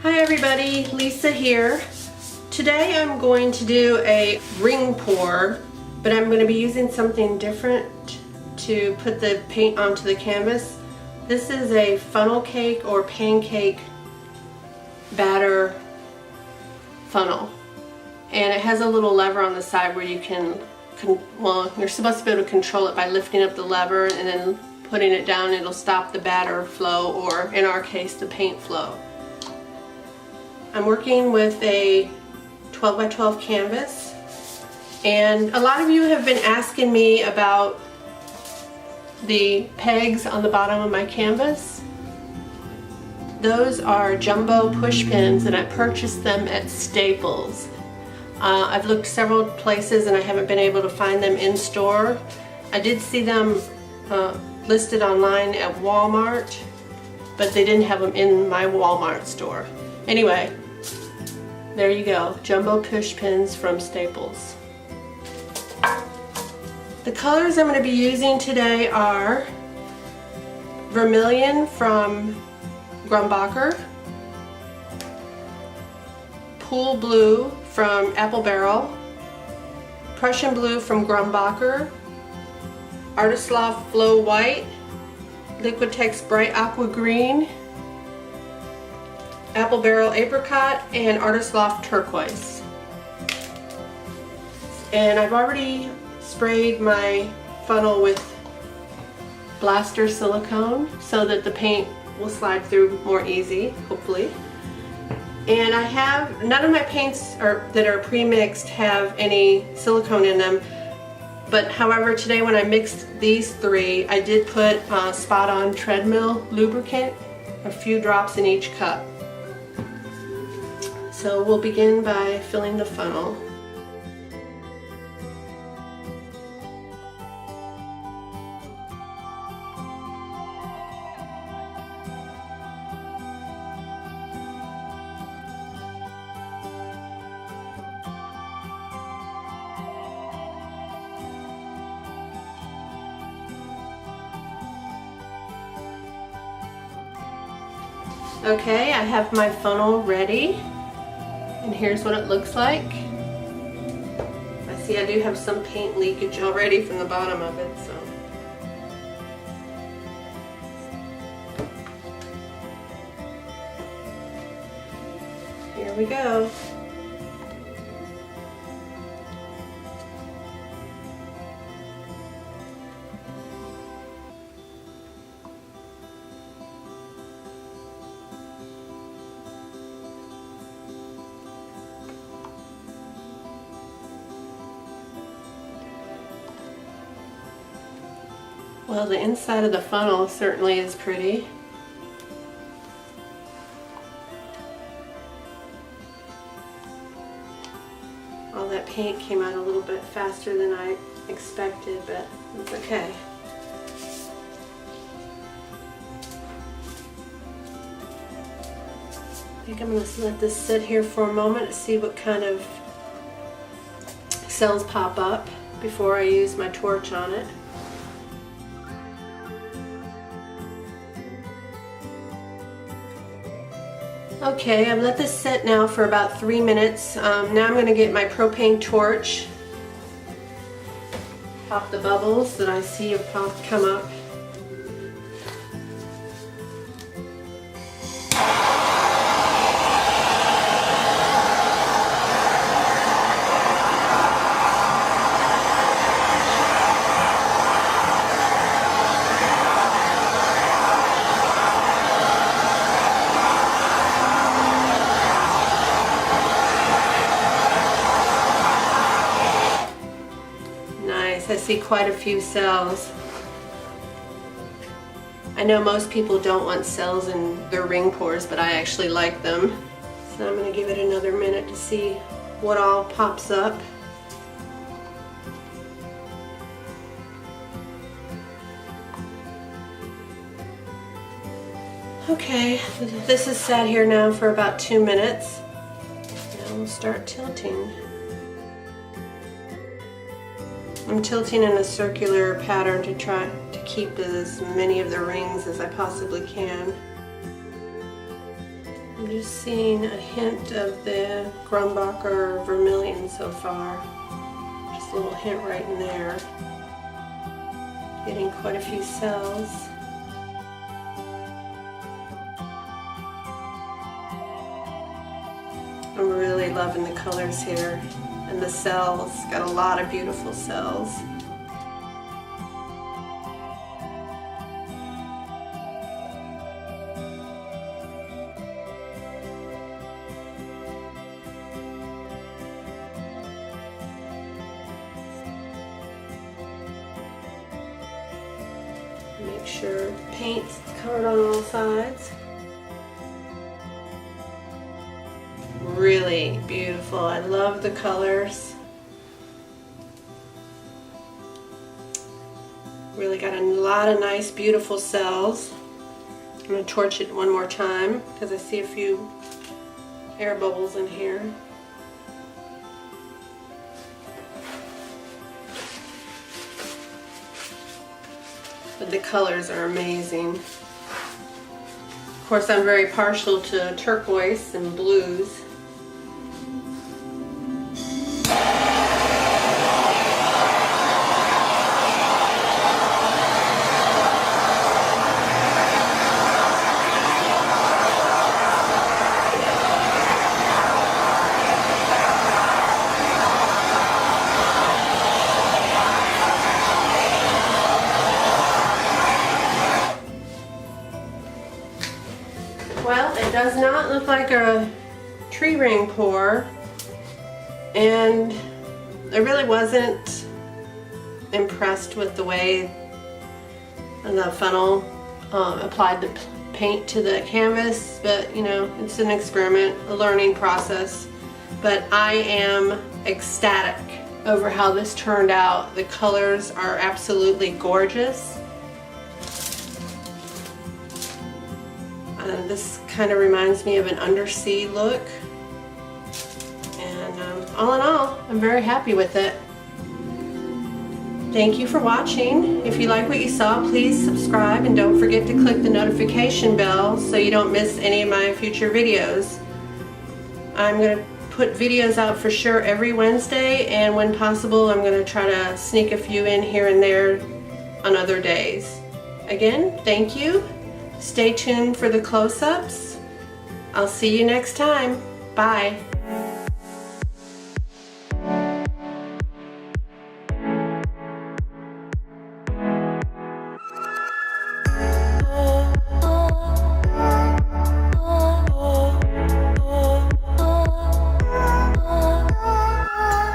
Hi everybody, Lisa here. Today I'm going to do a ring pour, but I'm going to be using something different to put the paint onto the canvas. This is a funnel cake or pancake batter funnel, and it has a little lever on the side where you can, well, you're supposed to be able to control it by lifting up the lever and then putting it down. It'll stop the batter flow, or in our case the paint flow. I'm working with a 12 by 12 canvas, and a lot of you have been asking me about the pegs on the bottom of my canvas. Those are jumbo push pins, and I purchased them at Staples. I've looked several places and I haven't been able to find them in store. I did see them listed online at Walmart, but they didn't have them in my Walmart store. Anyway, there you go, jumbo push pins from Staples. The colors I'm going to be using today are Vermillion from Grumbacher, Pool Blue from Apple Barrel, Prussian Blue from Grumbacher, Loft Flow White, Liquitex Bright Aqua Green, Apple Barrel Apricot, and Loft Turquoise. And I've already sprayed my funnel with blaster silicone so that the paint will slide through more easy, hopefully. And I have, none of my paints that are pre-mixed have any silicone in them, but however today when I mixed these three, I did put Spot On treadmill lubricant, a few drops in each cup. So we'll begin by filling the funnel. Okay, I have my funnel ready, and here's what it looks like. I see I do have some paint leakage already from the bottom of it, so. Here we go. Well, the inside of the funnel certainly is pretty. All that paint came out a little bit faster than I expected, but it's okay. I think I'm going to let this sit here for a moment to see what kind of cells pop up before I use my torch on it. Okay, I've let this sit now for about 3 minutes. Now I'm going to get my propane torch, pop the bubbles that I see have come up. I see quite a few cells. I know most people don't want cells in their ring pours, but I actually like them. So I'm going to give it another minute to see what all pops up. Okay, this has sat here now for about 2 minutes. Now we'll start tilting. I'm tilting in a circular pattern to try to keep as many of the rings as I possibly can. I'm just seeing a hint of the Grumbacher Vermillion so far. Just a little hint right in there. Getting quite a few cells. I'm really loving the colors here. And the cells, got a lot of beautiful cells. Make sure the paint's covered on all sides. Really beautiful. I love the colors. Really got a lot of nice, beautiful cells. I'm going to torch it one more time because I see a few air bubbles in here. But the colors are amazing. Of course, I'm very partial to turquoise and blues. Well, it does not look like a tree ring pour, and I really wasn't impressed with the way the funnel applied the paint to the canvas, but you know, it's an experiment, a learning process. But I am ecstatic over how this turned out. The colors are absolutely gorgeous. This kind of reminds me of an undersea look, and all in all, I'm very happy with it. Thank you for watching. If you like what you saw, please subscribe and don't forget to click the notification bell so you don't miss any of my future videos. I'm going to put videos out for sure every Wednesday, and when possible I'm going to try to sneak a few in here and there on other days. Again, thank you. Stay tuned for the close-ups. I'll see you next time. Bye.